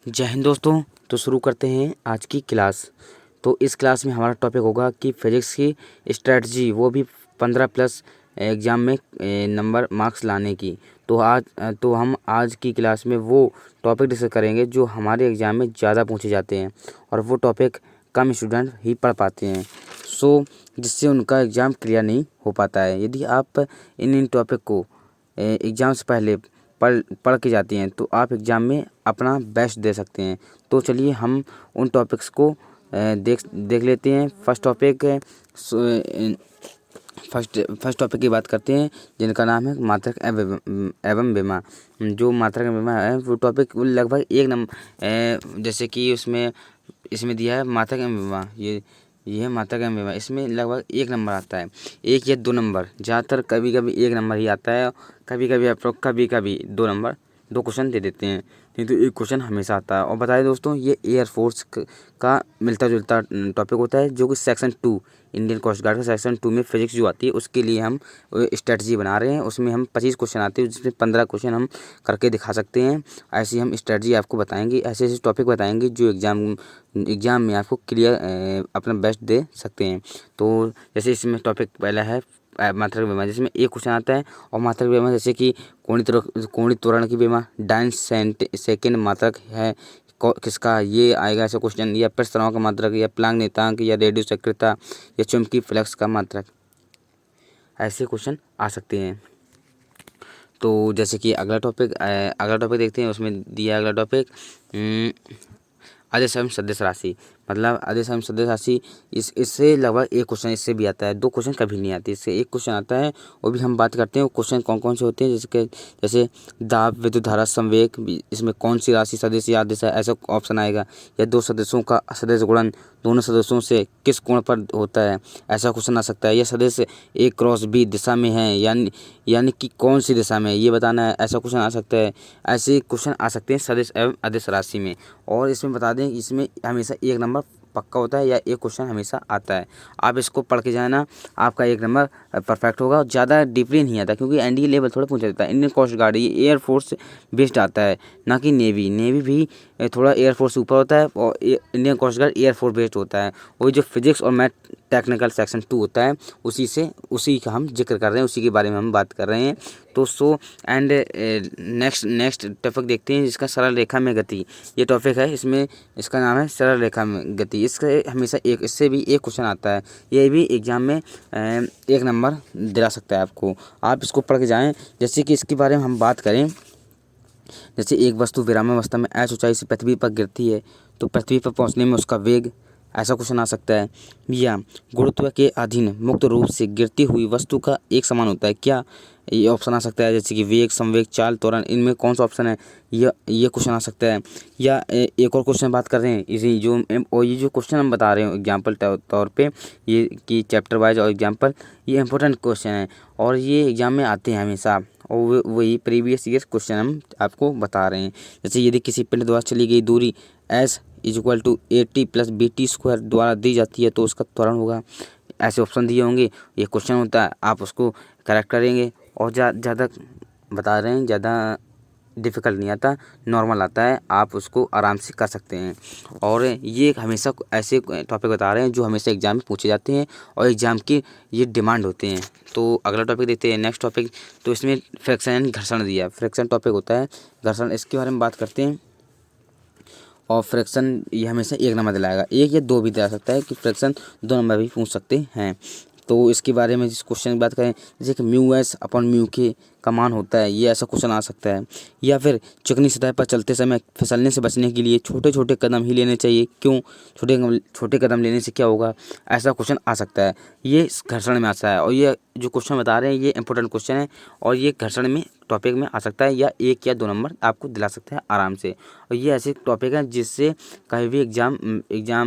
जय हिंद दोस्तों। तो शुरू करते हैं आज की क्लास। तो इस क्लास में हमारा टॉपिक होगा कि फिजिक्स की स्ट्रेटजी, वो भी 15 प्लस एग्ज़ाम में नंबर मार्क्स लाने की। तो हम आज की क्लास में वो टॉपिक डिस्कस करेंगे जो हमारे एग्ज़ाम में ज़्यादा पूछे जाते हैं और वो टॉपिक कम स्टूडेंट ही पढ़ पाते हैं, जिससे उनका एग्ज़ाम क्लियर नहीं हो पाता है। यदि आप इन टॉपिक को एग्ज़ाम से पहले पढ़ के जाती हैं तो आप एग्ज़ाम में अपना बेस्ट दे सकते हैं। तो चलिए हम उन टॉपिक्स को देख लेते हैं। फर्स्ट टॉपिक की बात करते हैं, जिनका नाम है मात्रक एवं विमा। जो मात्रक एवं विमा है वो टॉपिक लगभग एक नंबर, जैसे कि इसमें दिया है मात्रक एवं विमा। ये है मात्रक एवं विमा। इसमें लगभग 1 नंबर आता है, 1 या 2 नंबर। ज़्यादातर कभी कभी 1 नंबर ही आता है, कभी कभी 2 नंबर, 2 क्वेश्चन दे देते हैं, नहीं तो 1 क्वेश्चन हमेशा आता है। और बताइए दोस्तों, ये एयरफोर्स का मिलता जुलता टॉपिक होता है, जो कि सेक्शन 2 इंडियन कोस्ट गार्ड का सेक्शन 2 में फिजिक्स जो आती है उसके लिए हम स्ट्रेटजी बना रहे हैं। उसमें हम 25 क्वेश्चन आते हैं, जिसमें 15 क्वेश्चन हम करके दिखा सकते हैं। ऐसी हम स्ट्रेटजी आपको बताएंगे, ऐसे ऐसे टॉपिक बताएंगे जो एग्ज़ाम में आपको क्लियर अपना बेस्ट दे सकते हैं। तो जैसे इसमें टॉपिक पहला है मात्रक विमा, जिसमें 1 क्वेश्चन आता है। और मात्रक विमा जैसे कि कोणित त्वरण की विमा, डाइन सेकेंड मात्रक है किसका, ये आएगा ऐसा क्वेश्चन। या पृष्ठ तनाव का मात्रक, या प्लांक नियतांक, या रेडियो सक्रियता, या चुंबकीय फ्लक्स का मात्रक, ऐसे क्वेश्चन आ सकते हैं। तो जैसे कि अगला टॉपिक देखते हैं। उसमें दिया अगला टॉपिक आदेश एवं सदिश राशि। मतलब आदेश एवं सदिश राशि, इससे लगभग 1 क्वेश्चन इससे भी आता है, 2 क्वेश्चन कभी नहीं आते, इससे 1 क्वेश्चन आता है। वो भी हम बात करते हैं वो क्वेश्चन कौन कौन से होते हैं, जैसे दाब, विद्युत धारा, संवेग, इसमें कौन सी राशि सदिश या आदेश है, ऐसा ऑप्शन आएगा। या 2 सदिशों का सदिश गुणन दोनों सदस्यों से किस कोण पर होता है, ऐसा क्वेश्चन आ सकता है। या सदिश A क्रॉस B दिशा में है, यानी कि कौन सी दिशा में है ये बताना है, ऐसा क्वेश्चन आ सकता है। ऐसे क्वेश्चन आ सकते हैं सदिश एवं अदिश राशि में। और इसमें बता दें, इसमें हमेशा 1 नंबर पक्का होता है, या 1 क्वेश्चन हमेशा आता है। आप इसको पढ़ के जाना, आपका 1 नंबर परफेक्ट होगा। ज़्यादा डीपली नहीं आता, क्योंकि एनडीए लेवल थोड़ा पूछा जाता है। इंडियन कोस्ट गार्ड ये एयरफोर्स बेस्ड आता है, ना कि नेवी भी थोड़ा एयरफोर्स से ऊपर होता है, और Indian coast guard air force based होता है। वही जो फिजिक्स और मैथ टेक्निकल सेक्शन 2 होता है, उसी का हम जिक्र कर रहे हैं, उसी के बारे में हम बात कर रहे हैं। तो एंड नेक्स्ट टॉपिक देखते हैं, जिसका सरल रेखा में गति। ये टॉपिक है, इसमें इसका नाम है सरल रेखा में गति। इसका हमेशा इससे भी 1 क्वेश्चन आता है। ये भी एग्जाम में 1 नंबर दिला सकता है आपको। आप इसको पढ़ के जाएँ। जैसे कि इसके बारे में हम बात करें, जैसे एक वस्तु विरामावस्था में h ऊंचाई से पृथ्वी पर गिरती है, तो पृथ्वी पर पहुंचने में उसका वेग, ऐसा क्वेश्चन आ सकता है। या गुरुत्व के अधीन मुक्त रूप से गिरती हुई वस्तु का एक समान होता है क्या, ये ऑप्शन आ सकता है। जैसे कि वेग, संवेग, चाल, त्वरण, इनमें कौन सा ऑप्शन है, ये क्वेश्चन आ सकता है। या एक और क्वेश्चन बात कर रहे हैं, ये जो क्वेश्चन हम बता रहे हैं एग्जाम्पल तौर पे, ये कि चैप्टर वाइज और एग्जाम्पल, ये इंपॉर्टेंट क्वेश्चन है और ये एग्जाम में आते हैं हमेशा। और वही प्रीवियस ईयर क्वेश्चन हम आपको बता रहे हैं। जैसे यदि किसी पिंड द्वारा चली गई दूरी s = 80 + BT² द्वारा दी जाती है, तो उसका त्वरण होगा। ऐसे ऑप्शन दिए होंगे, ये क्वेश्चन होता है, आप उसको करेक्ट करेंगे। और ज़्यादा बता रहे हैं, ज़्यादा डिफ़िकल्ट नहीं आता, नॉर्मल आता है, आप उसको आराम से कर सकते हैं। और ये हमेशा ऐसे टॉपिक बता रहे हैं जो हमेशा एग्जाम में पूछे जाते हैं और एग्जाम की ये डिमांड होते हैं। तो अगला टॉपिक देखते हैं, नेक्स्ट टॉपिक। तो इसमें फ्रैक्शन यानी घर्षण दिया है, फ्रैक्शन टॉपिक होता है घर्षण, इसके बारे में बात करते हैं। और फ्रैक्शन ये हमेशा 1 नंबर दिलाएगा, 1 या 2 भी दिला सकता है, कि फ्रैक्शन 2 नंबर भी पूछ सकते हैं। तो इसके बारे में जिस क्वेश्चन की बात करें, जैसे कि μs/μk का मान होता है, ये ऐसा क्वेश्चन आ सकता है। या फिर चिकनी सतह पर चलते समय फिसलने से बचने के लिए छोटे छोटे कदम ही लेने चाहिए, क्यों, छोटे कदम लेने से क्या होगा, ऐसा क्वेश्चन आ सकता है। ये इस घर्षण में आता है, और ये जो क्वेश्चन बता रहे हैं ये इंपॉर्टेंट क्वेश्चन है, और ये घर्षण में टॉपिक में आ सकता है, या 1 या 2 नंबर आपको दिला सकता है आराम से। और ये ऐसे टॉपिक हैं जिससे कहीं भी एग्जाम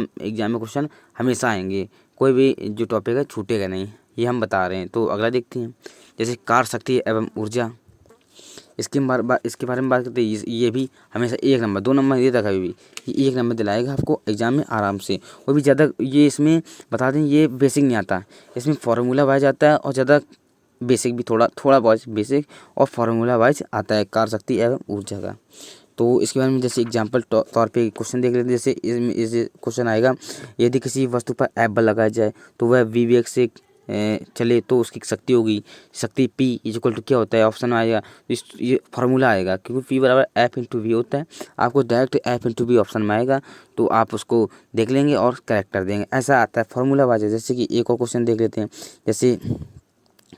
में क्वेश्चन हमेशा आएंगे, कोई भी जो टॉपिक है छूटेगा नहीं, ये हम बता रहे हैं। तो अगला देखते हैं, जैसे कार्य शक्ति एवं ऊर्जा, इसके बारे में बात करते हैं। ये भी हमेशा 1 नंबर, 2 नंबर नहीं देता कभी भी, ये 1 नंबर दिलाएगा आपको एग्जाम में आराम से। वो भी ज़्यादा, ये इसमें बता दें ये बेसिक नहीं आता, इसमें फार्मूला वाइज आता है, और ज़्यादा बेसिक भी थोड़ा बहुत बेसिक और फार्मूला वाइज आता है कार्य शक्ति एवं ऊर्जा का। तो इसके बारे में जैसे एग्जाम्पल तौर पे क्वेश्चन देख लेते हैं। जैसे इसमें इस क्वेश्चन आएगा, यदि किसी वस्तु पर F बल लगाया जाए तो वह V वेग से चले तो उसकी शक्ति होगी, शक्ति P इक्वल टू क्या होता है, ऑप्शन में आएगा ये फार्मूला आएगा, क्योंकि P बराबर F इंटू वी होता है। आपको direct F into V option में आएगा, तो आप उसको देख लेंगे और करेक्ट कर देंगे, ऐसा आता है फार्मूला वाइज। जैसे कि एक और क्वेश्चन देख लेते हैं। जैसे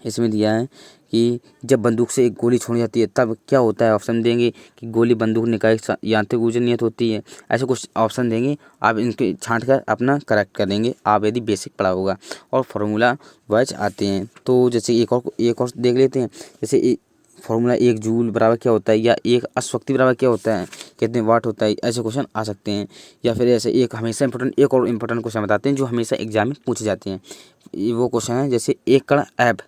इसमें दिया है कि जब बंदूक से एक गोली छोड़ी जाती है तब क्या होता है, ऑप्शन देंगे कि गोली बंदूक निकाय यांत्रिक ऊर्जा नियत होती है, ऐसे कुछ ऑप्शन देंगे। आप इनके छांट कर अपना करेक्ट कर देंगे, आप यदि बेसिक पढ़ा होगा, और फार्मूला वाइज आते हैं। तो जैसे एक और देख लेते हैं। जैसे फार्मूला 1 जूल बराबर क्या होता है, या एक अश्वशक्ति बराबर क्या होता है, कितने वाट होता है, ऐसे क्वेश्चन आ सकते हैं। या फिर ऐसे एक हमेशा इंपॉर्टेंट, एक और इम्पोर्टेंट क्वेश्चन बताते हैं जो हमेशा एग्जाम में पूछे जाते हैं। वो क्वेश्चन है, जैसे एक कण F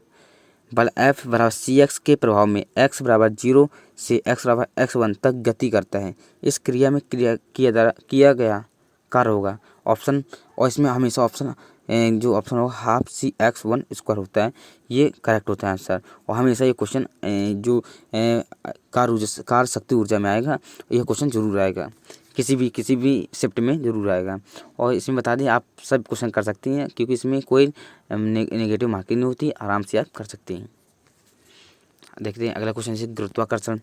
बल F बराबर CX के प्रभाव में x बराबर 0 से x बराबर x1 तक गति करता है, इस क्रिया में किया गया कार्य होगा, ऑप्शन। और इसमें हमेशा ऑप्शन जो ऑप्शन होगा हाफ CX1 स्क्वायर होता है, ये करेक्ट होता है आंसर। और हमेशा ये क्वेश्चन जो कार्य शक्ति ऊर्जा में आएगा, यह क्वेश्चन जरूर आएगा, किसी भी शिफ्ट में जरूर आएगा। और इसमें बता दें, आप सब क्वेश्चन कर सकती हैं, क्योंकि इसमें कोई नेगेटिव मार्किंग नहीं होती, आराम से आप कर सकते हैं। देखते हैं अगला क्वेश्चन, जैसे गुरुत्वाकर्षण,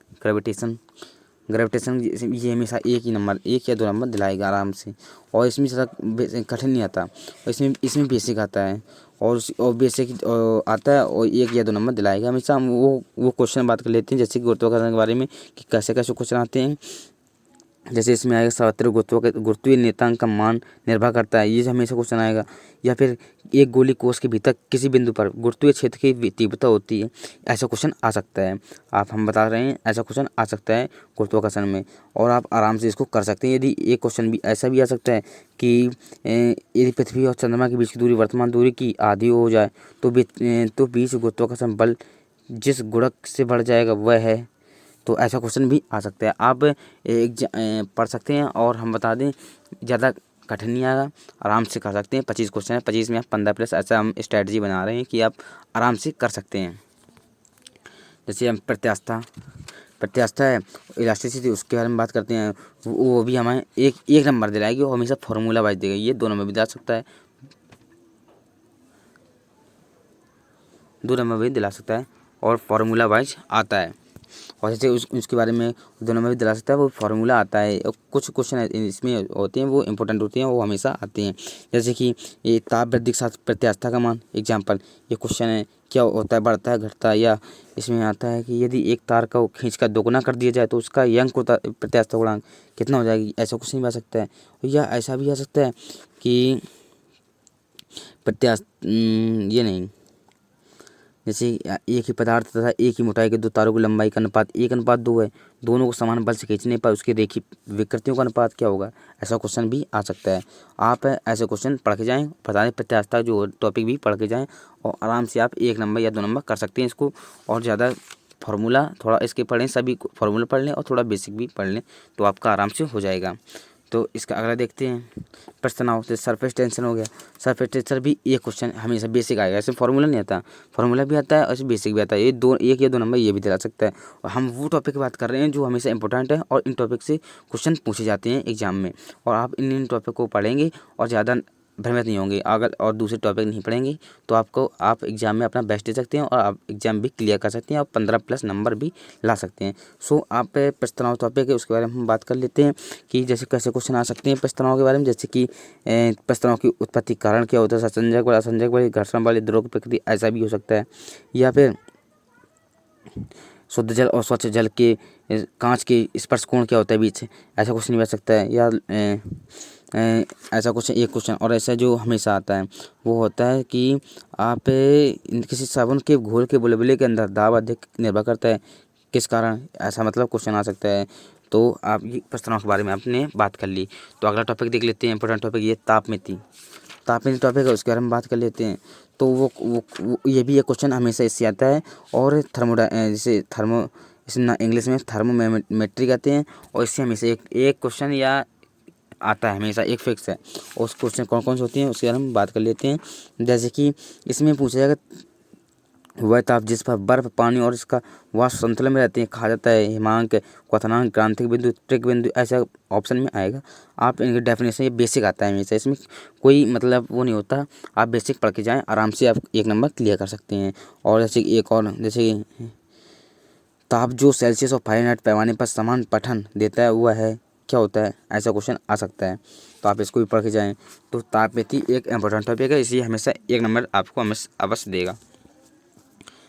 ग्रेविटेशन ये हमेशा एक या दो नंबर दिलाएगा आराम से। और इसमें ज़्यादा कठिन नहीं आता, और इसमें बेसिक आता है, और बेसिक आता है, और 1 या 2 नंबर दिलाएगा हमेशा। हम वो क्वेश्चन बात कर लेते हैं, जैसे गुरुत्वाकर्षण के बारे में कि कैसे कैसे क्वेश्चन आते हैं। जैसे इसमें आएगा सर्वत्र गुरुत्वीय नियतांक का मान निर्भर करता है, ये हमेशा क्वेश्चन आएगा। या फिर एक गोली कोष के भीतर किसी बिंदु पर गुरुत्वीय क्षेत्र की तीव्रता होती है, ऐसा क्वेश्चन आ सकता है। हम बता रहे हैं, ऐसा क्वेश्चन आ सकता है गुरुत्वाकर्षण में, और आप आराम से इसको कर सकते हैं। यदि एक क्वेश्चन भी ऐसा भी आ सकता है कि यदि पृथ्वी और चंद्रमा के बीच की दूरी वर्तमान दूरी की आधी हो जाए तो बीच गुरुत्वाकर्षण बल जिस गुणक से बढ़ जाएगा वह है, तो ऐसा क्वेश्चन भी आ सकता है। आप पढ़ सकते हैं, और हम बता दें ज़्यादा कठिन नहीं आएगा, आराम से कर सकते हैं। 25 क्वेश्चन है, 25 में आप 15+, ऐसा हम स्ट्रैटेजी बना रहे हैं कि आप आराम से कर सकते हैं। जैसे हम प्रत्यास्था है, इलास्टिसिटी, उसके बारे में बात करते हैं। वो भी हमें एक नंबर दिलाएगी, और हमेशा फार्मूला वाइज देगा, ये 2 नंबर भी दिला सकता है, 2 नंबर भी दिला सकता है, और फार्मूला वाइज आता है। और जैसे उसके बारे में 2 नंबर भी दिला सकता है, वो फार्मूला आता है। और कुछ क्वेश्चन इसमें होते हैं, वो इंपॉर्टेंट होते हैं, वो हमेशा आते हैं। जैसे कि ये ताप वृद्धि के साथ प्रत्यास्था का मान, एग्जाम्पल, ये क्वेश्चन है, क्या होता है, बढ़ता है, घटता है। या इसमें आता है कि यदि एक तार को खींचकर दोगुना कर दिया जाए तो उसका यंग प्रत्यास्था गुणांक कितना हो जाएगी, ऐसा क्वेश्चन भी आ सकता है। या ऐसा भी आ सकता है कि ये नहीं, जैसे एक ही पदार्थ तथा एक ही मोटाई के 2 तारों की लंबाई का अनुपात 1:2 है, दोनों को समान बल से खींचने पर उसके रेखीय विकृतियों का अनुपात क्या होगा, ऐसा क्वेश्चन भी आ सकता है। आप ऐसे क्वेश्चन पढ़ के जाएँ, बता दें प्रत्यास्था जो टॉपिक भी पढ़ के जाएँ, और आराम से आप 1 नंबर या 2 नंबर कर सकते हैं इसको। और ज़्यादा फार्मूला थोड़ा इसके पढ़ें, सभी फार्मूला पढ़ लें, और थोड़ा बेसिक भी पढ़ लें, तो आपका आराम से हो जाएगा। तो इसका अगला देखते हैं, प्रश्न तनाव से सरफेस टेंशन हो गया। सरफेस टेंशन भी एक क्वेश्चन हमेशा बेसिक आएगा, ऐसे फार्मूला नहीं आता, फार्मूला भी आता है और बेसिक भी आता है। ये 1 या 2 नंबर ये भी दिला सकता है। और हम वो टॉपिक की बात कर रहे हैं जो हमेशा इंपॉर्टेंट है, और इन टॉपिक से क्वेश्चन पूछे जाते हैं एग्जाम में, और आप इन टॉपिक को पढ़ेंगे और ज़्यादा भ्रमित नहीं होंगे। अगर और दूसरे टॉपिक नहीं पढ़ेंगे तो आप एग्ज़ाम में अपना बेस्ट दे सकते हैं, और आप एग्ज़ाम भी क्लियर कर सकते हैं, और 15+ नंबर भी ला सकते हैं। सो आप प्रश्न तनाव टॉपिक है, उसके बारे में हम बात कर लेते हैं कि जैसे कैसे क्वेश्चन आ सकते हैं प्रश्न तनाव के बारे में। जैसे कि प्रश्न तनाव की उत्पत्ति कारण क्या होता है, संसंजक बल, असंजक बल, घर्षण बल, द्रव की प्रकृति, ऐसा भी हो सकता है। या फिर शुद्ध जल और स्वच्छ जल के कांच के स्पर्श कोण क्या होता है बीच, ऐसा क्वेश्चन भी आ सकता है। या ऐसा क्वेश्चन एक क्वेश्चन और ऐसा जो हमेशा आता है वो होता है कि आप किसी साबुन के घोल के बुलबुले के अंदर दाब अधिक निर्भर करता है, किस कारण, ऐसा मतलब क्वेश्चन आ सकता है। तो आप ये प्रश्नों के बारे में आपने बात कर ली। तो अगला टॉपिक देख लेते हैं, इंपॉर्टेंट टॉपिक ये तापमिति टॉपिक है, उसके बारे में बात कर लेते हैं। तो वो ये भी एक क्वेश्चन हमेशा इससे आता है। और इसे इंग्लिश में थर्मोमेट्री कहते हैं, और इससे हमेशा एक क्वेश्चन या आता है, हमेशा एक फिक्स है। और उस क्वेश्चन कौन कौन से होते हैं उसके बारे में बात कर लेते हैं। जैसे कि इसमें पूछा जाएगा वह ताप जिस पर बर्फ, पानी और इसका वाष्प संतुलन में रहते हैं कहा जाता है हिमांक, क्वथनांक, क्रांतिक बिंदु, त्रिक बिंदु, ऐसा ऑप्शन में आएगा। आप इनके डेफिनेशन, ये बेसिक आता है हमेशा, इसमें कोई मतलब वो नहीं होता। आप बेसिक पढ़ के जाएँ, आराम से आप 1 नंबर क्लियर कर सकते हैं। और जैसे एक और, जैसे ताप जो सेल्सियस और फ़ारेनहाइट पैमाने पर समान पठन देता है वह है, क्या होता है, ऐसा क्वेश्चन आ सकता है। तो आप इसको भी पढ़ के जाएँ। तो तापमिति एक इम्पोर्टेंट टॉपिक है, इसलिए हमेशा 1 नंबर आपको हमेशा अवश्य देगा।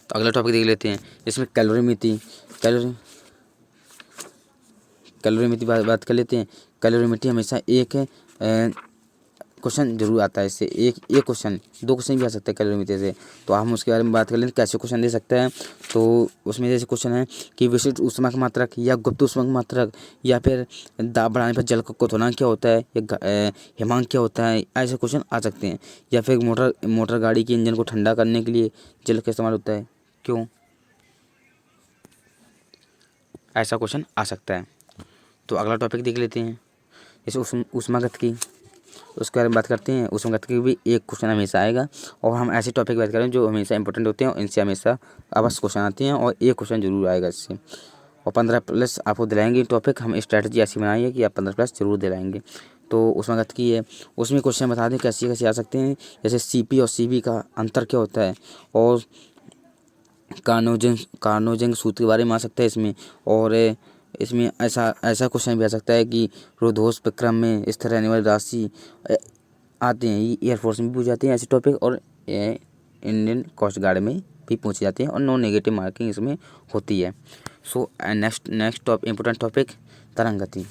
तो अगला टॉपिक देख लेते हैं, इसमें कैलोरीमिति। कैलोरीमिति बात कर लेते हैं। कैलोरीमिति हमेशा एक क्वेश्चन जरूर आता है इससे, एक क्वेश्चन, 2 क्वेश्चन भी आ सकता है कैलोरीमिति से। तो हम उसके बारे में बात कर लेते हैं, कैसे क्वेश्चन दे सकता है। तो उसमें जैसे क्वेश्चन है कि विशिष्ट ऊष्माक मात्रक या गुप्त ऊष्माक मात्रक, या फिर दाब बढ़ाने पर जल का क्वथनांक क्या होता है, या हिमांक क्या होता है, ऐसे क्वेश्चन आ सकते हैं। या फिर मोटर गाड़ी के इंजन को ठंडा करने के लिए जल का इस्तेमाल होता है, क्यों, ऐसा क्वेश्चन आ सकता है। तो अगला टॉपिक देख लेते हैं, जैसे ऊष्मागतिकी, उसके बारे में बात करते हैं। ऊष्मागतिकी भी एक क्वेश्चन हमेशा आएगा। और हम ऐसे टॉपिक बात करें जो हमेशा इंपॉर्टेंट होते हैं और इनसे हमेशा अवश्य क्वेश्चन आते हैं, और एक क्वेश्चन जरूर आएगा इससे। और 15+ आपको दिलाएंगे टॉपिक, हम स्ट्रैटेजी ऐसी बनाई है कि आप 15+ जरूर दिलाएंगे। तो ऊष्मागतिकी है, उसमें क्वेश्चन बता दें कैसे कैसे आ सकते हैं। जैसे CP और CV का अंतर क्या होता है, और कार्नोजन सूत्र के बारे में आ सकता है इसमें। और इसमें ऐसा क्वेश्चन भी आ सकता है कि रोधोस प्रक्रम में स्थिर रहने वाली राशि आते हैं, ये एयरफोर्स में भी पूछ जाते हैं ऐसे टॉपिक, और इंडियन कोस्ट गार्ड में भी पूछे जाते हैं, और नॉन नेगेटिव मार्किंग इसमें होती है। सो नेक्स्ट इम्पोर्टेंट टॉपिक तरंग गति।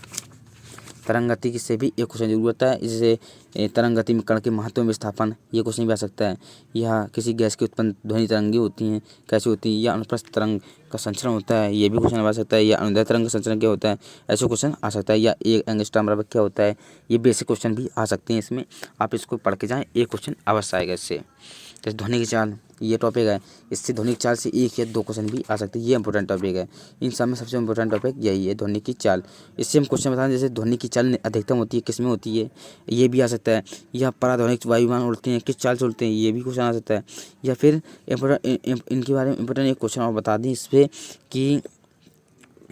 तरंग गति से भी एक क्वेश्चन जरूर आता है, इससे तरंग गति में कण के महत्व में विस्थापन, ये क्वेश्चन भी आ सकता है। यह किसी गैस की उत्पन्न ध्वनि तरंगें होती हैं, कैसे होती है, या अनुप्रस्थ तरंग का संचरण होता है, ये भी क्वेश्चन आ सकता है। या अनुदैर्ध्य तरंग का संचरण क्या होता है, ऐसे क्वेश्चन आ सकता है। या एक एंगस्ट्रॉम बराबर क्या होता है, ये बेसिक क्वेश्चन भी आ सकते हैं इसमें। आप इसको पढ़ के जाएँ, एक क्वेश्चन अवश्य आएगा इससे। जैसे ध्वनि की चाल, ये टॉपिक है, इससे ध्वनि की चाल से 1 या 2 क्वेश्चन भी आ सकते हैं, ये इंपॉर्टेंट टॉपिक है। इन सब में सबसे इंपॉर्टेंट टॉपिक यही है, ध्वनि की चाल। इससे हम क्वेश्चन बताएं, जैसे ध्वनि की चाल अधिकतम होती है किस में होती है, ये भी आ सकता है। या पराध्वनिक वायुयान उड़ते हैं किस चाल से उड़ते हैं, ये भी क्वेश्चन आ सकता है। या फिर इनके बारे में इंपॉर्टेंट एक क्वेश्चन और बता दें इस पर कि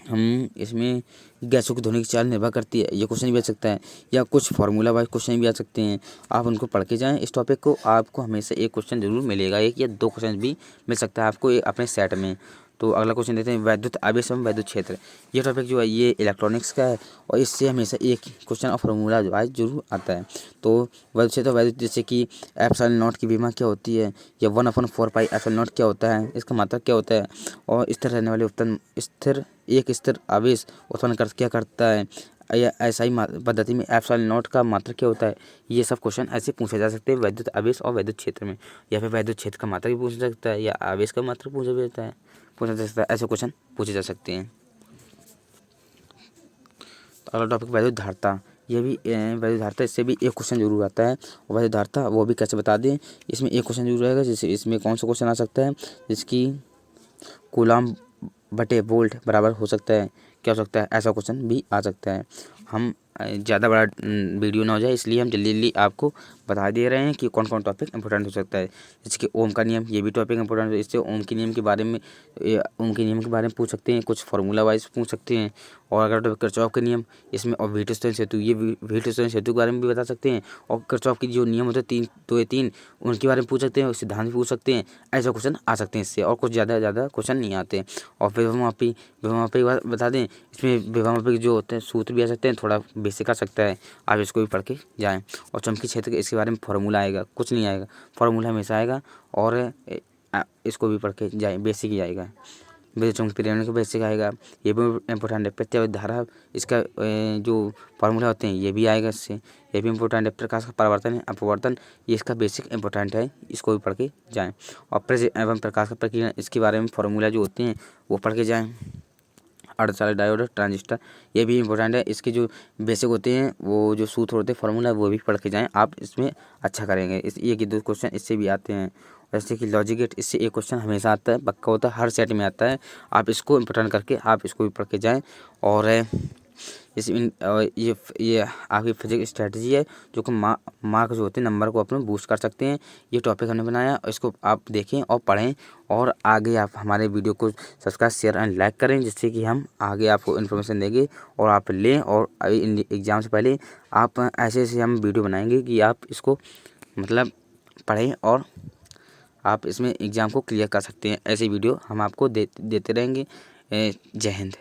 हम इसमें गैसों की ध्वनि की चाल निर्भर करती है, ये क्वेश्चन भी आ सकता है। या कुछ फार्मूला वाइज क्वेश्चन भी आ सकते हैं, आप उनको पढ़ के जाएं इस टॉपिक को, आपको हमेशा एक क्वेश्चन जरूर मिलेगा, 1 या 2 क्वेश्चन भी मिल सकता है आपको अपने सेट में। तो अगला क्वेश्चन देते हैं, वैद्युत आवेश एवं वैद्युत क्षेत्र। ये टॉपिक जो है ये इलेक्ट्रॉनिक्स का है, और इससे हमेशा एक क्वेश्चन और फार्मूला वाइज जरूर आता है। तो वैद्युत क्षेत्र, वैद्युत, जैसे कि एप्सिलॉन नॉट की विमा क्या होती है, या 1/4 पाई एप्सिलॉन नॉट क्या होता है, इसका मात्रक क्या होता है, और स्थिर रहने वाले एक स्थिर आवेश उत्पन्न क्या करता है, या ऐसा ही पद्धति में एप्सिलॉन नॉट का मात्रक क्या होता है। ये सब क्वेश्चन ऐसे पूछे जा सकते हैं वैद्युत आवेश और वैद्युत क्षेत्र में। या फिर वैद्युत क्षेत्र का मात्रक भी पूछा जा सकता है, या आवेश का मात्रक पूछा जा सकता है, ऐसे क्वेश्चन पूछे जा सकते हैं। तो अगला टॉपिक वैद्युत धारता, ये भी वैद्युत धारता, इससे भी एक क्वेश्चन जरूर आता है। और वैद्युत धारता वो भी कैसे बता दें, इसमें एक क्वेश्चन जरूर आएगा। जैसे इसमें कौन सा क्वेश्चन आ सकता है, जिसकी कूलाम बटे वोल्ट बराबर हो सकता है, क्या हो सकता है, ऐसा क्वेश्चन भी आ सकता है। हम ज़्यादा बड़ा वीडियो ना हो जाए, इसलिए हम जल्दी जल्दी आपको बता दे रहे हैं कि कौन कौन टॉपिक इंपॉर्टेंट हो सकता है। जैसे कि ओम का नियम, ये भी टॉपिक इंपॉर्टेंट है, इससे ओम के नियम के बारे में पूछ सकते हैं, कुछ फार्मूला वाइज पूछ सकते हैं। और अगर टॉपिक किरचॉफ के नियम, इसमें और व्हीटस्टोन सेतु, ये व्हीटस्टोन सेतु के बारे में भी बता सकते हैं। और किरचॉफ की जो नियम होते हैं 3 उनके बारे में पूछ सकते हैं, सिद्धांत भी पूछ सकते हैं, ऐसे क्वेश्चन आ सकते हैं इससे। और कुछ ज़्यादा क्वेश्चन नहीं आते। और फिर विभव मापी बता दें, इसमें विभव मापी जो होते हैं सूत्र भी आ सकते हैं, थोड़ा बेसिक आ सकता है, आप इसको भी पढ़ के जाएँ। और चुंबकीय क्षेत्र के इसके बारे में फार्मूला आएगा, कुछ नहीं आएगा, फार्मूला हमेशा आएगा, और इसको भी पढ़ के जाए, बेसिक ही आएगा। विद्युत चुम्बकीय प्रेरण का बेसिक आएगा, ये भी इंपॉर्टेंट है। प्रत्यावर्ती धारा, इसका जो फार्मूला होते हैं ये भी आएगा इससे, ये भी इंपॉर्टेंट है। प्रकाश का परावर्तन है अपवर्तन, ये इसका बेसिक इंपॉर्टेंट है, इसको भी पढ़ के जाएँ। और प्रेस एवं प्रकाश का प्रकीर्णन, इसके बारे में फार्मूला जो होते हैं वो पढ़ के जाएँ। अर्धचालक डायोड, ट्रांजिस्टर, ये भी इंपॉर्टेंट है, इसके जो बेसिक होते हैं वो जो सूत्र होते हैं फार्मूला वो भी पढ़ के जाएँ, आप इसमें अच्छा करेंगे। इस एक 2 क्वेश्चन इससे भी आते हैं। जैसे कि लॉजिक गेट, इससे एक क्वेश्चन हमेशा आता है, पक्का होता है, हर सेट में आता है, आप इसको इंपॉर्टेंट करके आप इसको भी पढ़ के जाएँ। और ये आपकी फिजिक्स स्ट्रेटजी है जो कि मार्क जो होते हैं नंबर को अपने बूस्ट कर सकते हैं। ये टॉपिक हमने बनाया, इसको आप देखें और पढ़ें और आगे आप हमारे वीडियो को सब्सक्राइब शेयर एंड लाइक करें, जिससे कि हम आगे आपको इन्फॉर्मेशन देंगे और आप लें। और एग्ज़ाम से पहले आप ऐसे ऐसे हम वीडियो बनाएंगे कि आप इसको मतलब पढ़ें और आप इसमें एग्ज़ाम को क्लियर कर सकते हैं। ऐसे वीडियो हम आपको देते रहेंगे। जय हिंद।